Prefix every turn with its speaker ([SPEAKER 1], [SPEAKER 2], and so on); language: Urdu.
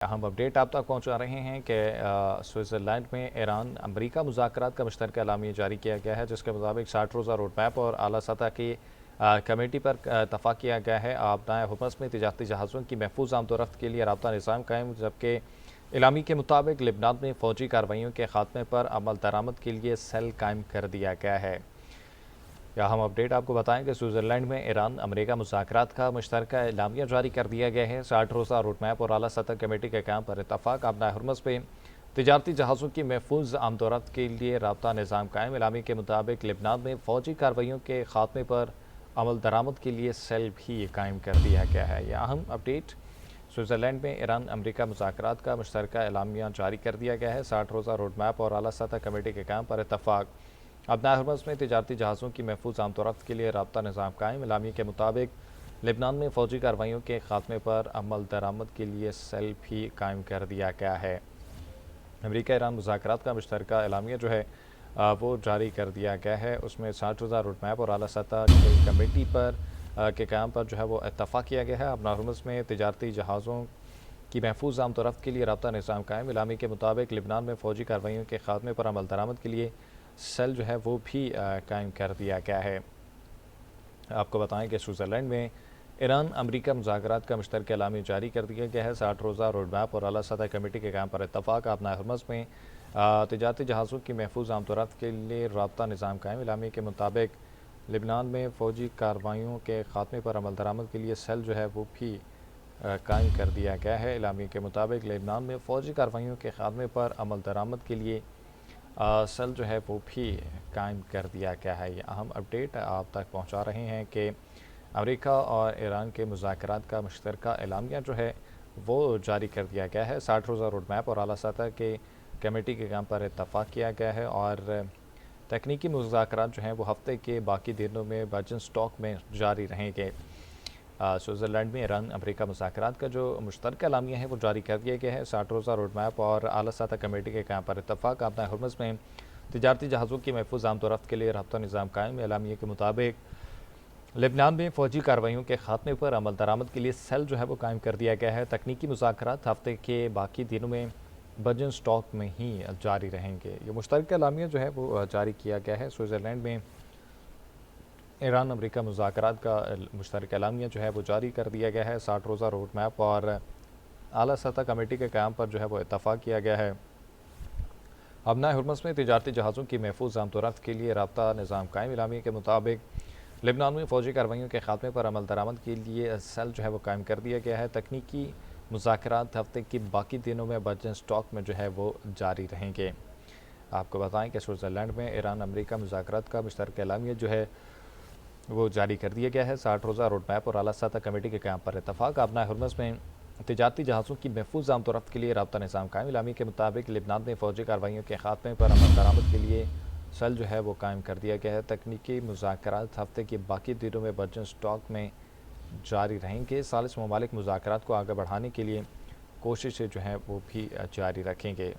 [SPEAKER 1] اہم اپڈیٹ آپ تک پہنچا رہے ہیں کہ سوئٹزرلینڈ میں ایران امریکہ مذاکرات کا مشترکہ اعلامیہ جاری کیا گیا ہے، جس کے مطابق 60 روزہ روڈ میپ اور اعلیٰ سطح کی کمیٹی پر اتفاق کیا گیا ہے۔ آبنائے حرمز میں تجارتی جہازوں کی محفوظ آمد و رفت کے لیے رابطہ نظام قائم، جبکہ اعلامیہ کے مطابق لبنان میں فوجی کارروائیوں کے خاتمے پر عمل درآمد کے لیے سیل قائم کر دیا گیا ہے۔ ہم اپڈیٹ آپ کو بتائیں کہ سوئٹزرلینڈ میں ایران امریکہ مذاکرات کا مشترکہ اعلامیہ جاری کر دیا گیا ہے۔ 60 روزہ روڈ میپ اور اعلیٰ سطح کمیٹی کے قیام پر اتفاق۔ آبنائے حرمز پہ تجارتی جہازوں کی محفوظ آمد و رفت کے لیے رابطہ نظام قائم۔ اعلامیہ کے مطابق لبنان میں فوجی کارروائیوں کے خاتمے پر عمل درآمد کے لیے سیل بھی قائم کر دیا گیا ہے۔ یہ اہم اپڈیٹ سوئٹزرلینڈ میں ایران امریکہ مذاکرات کا مشترکہ اعلامیہ جاری کر دیا گیا ہے۔ 60 روزہ روڈ میپ اور اعلیٰ سطح کمیٹی کے قیام پر اتفاق۔ آبنائے حرمز میں تجارتی جہازوں کی محفوظ آمد و رفت کے لیے رابطہ نظام قائم۔ اعلامیہ کے مطابق لبنان میں فوجی کارروائیوں کے خاتمے پر عمل درآمد کے لیے سیل بھی قائم کر دیا گیا ہے۔ امریکہ ایران مذاکرات کا مشترکہ اعلامیہ جو ہے وہ جاری کر دیا گیا ہے۔ اس میں 60 روزہ روڈ میپ اور اعلیٰ سطح کی کمیٹی کے قیام پر جو ہے وہ اتفاق کیا گیا ہے۔ آبنائے حرمز میں تجارتی جہازوں کی محفوظ آمد و رفت کے لیے رابطہ نظام قائم۔ اعلامیہ کے مطابق لبنان میں فوجی کارروائیوں کے خاتمے پر عمل درآمد کے لیے سیل جو ہے وہ بھی قائم کر دیا گیا ہے۔ آپ کو بتائیں کہ سوئٹزرلینڈ میں ایران امریکہ مذاکرات کا مشترکہ اعلامیہ جاری کر دیا گیا ہے۔ 60 روزہ روڈ میپ اور اعلیٰ سطح کمیٹی کے قیام پر اتفاق۔ آبنائے حرمز میں تجارتی جہازوں کی محفوظ آمد و رفت کے لیے رابطہ نظام قائم۔ اعلامیہ کے مطابق لبنان میں فوجی کارروائیوں کے خاتمے پر عمل درآمد کے لیے سیل جو ہے وہ بھی قائم کر دیا گیا ہے۔ اعلامیہ کے مطابق لبنان میں فوجی کارروائیوں کے خاتمے پر عمل درآمد کے لیے سیل جو ہے وہ بھی قائم کر دیا گیا ہے۔ یہ اہم اپڈیٹ آپ تک پہنچا رہے ہیں کہ امریکہ اور ایران کے مذاکرات کا مشترکہ اعلامیہ جو ہے وہ جاری کر دیا گیا ہے۔ 60 روزہ روڈ میپ اور اعلیٰ سطح کے کمیٹی کے قیام پر اتفاق کیا گیا ہے اور تکنیکی مذاکرات جو ہیں وہ ہفتے کے باقی دنوں میں برجن سٹاک میں جاری رہیں گے۔ سوئٹزرلینڈ میں ایران امریکہ مذاکرات کا جو مشترکہ اعلامیہ ہے وہ جاری کر دیا گیا ہے۔ 60 روزہ روڈ میپ اور اعلیٰ سطح کمیٹی کے قیام پر اتفاق۔ آبنائے حرمز میں تجارتی جہازوں کی محفوظ آمد و رفت کے لیے رابطہ نظام قائم۔ اعلامیہ کے مطابق لبنان میں فوجی کارروائیوں کے خاتمے پر عمل درآمد کے لیے سیل جو ہے وہ قائم کر دیا گیا ہے۔ تکنیکی مذاکرات ہفتے کے باقی دنوں میں برجن سٹاک میں ہی جاری رہیں گے۔ یہ مشترکہ اعلامیہ جو ہے وہ جاری کیا گیا ہے۔ سوئٹزرلینڈ میں ایران امریکہ مذاکرات کا مشترکہ اعلامیہ جو ہے وہ جاری کر دیا گیا ہے۔ 60 روزہ روڈ میپ اور اعلیٰ سطح کمیٹی کے قیام پر جو ہے وہ اتفاق کیا گیا ہے۔ آبنائے حرمز میں تجارتی جہازوں کی محفوظ آمد و رفت کے لیے رابطہ نظام قائم۔ اعلامیہ کے مطابق لبنان میں فوجی کارروائیوں کے خاتمے پر عمل درآمد کے لیے سیل جو ہے وہ قائم کر دیا گیا ہے۔ تکنیکی مذاکرات ہفتے کی باقی دنوں میں برجن سٹاک میں جو ہے وہ جاری رہیں گے۔ آپ کو بتائیں کہ سوئٹزرلینڈ میں ایران امریکہ مذاکرات کا مشترکہ اعلامیہ جو ہے وہ جاری کر دیا گیا ہے۔ 60 روزہ روڈ میپ اور اعلیٰ سطح کمیٹی کے قیام پر اتفاق۔ آبنائے حرمز میں تجارتی جہازوں کی محفوظ آمد و رفت کے لیے رابطہ نظام قائم۔ اعلامیہ کے مطابق لبنان میں فوجی کارروائیوں کے خاتمے پر عمل درآمد کے لیے سیل جو ہے وہ قائم کر دیا گیا ہے۔ تکنیکی مذاکرات ہفتے کے باقی دنوں میں برجن سٹاک میں جاری رہیں گے۔ ثالث ممالک مذاکرات کو آگے بڑھانے کے لیے کوششیں جو ہیں وہ بھی جاری رکھیں گے۔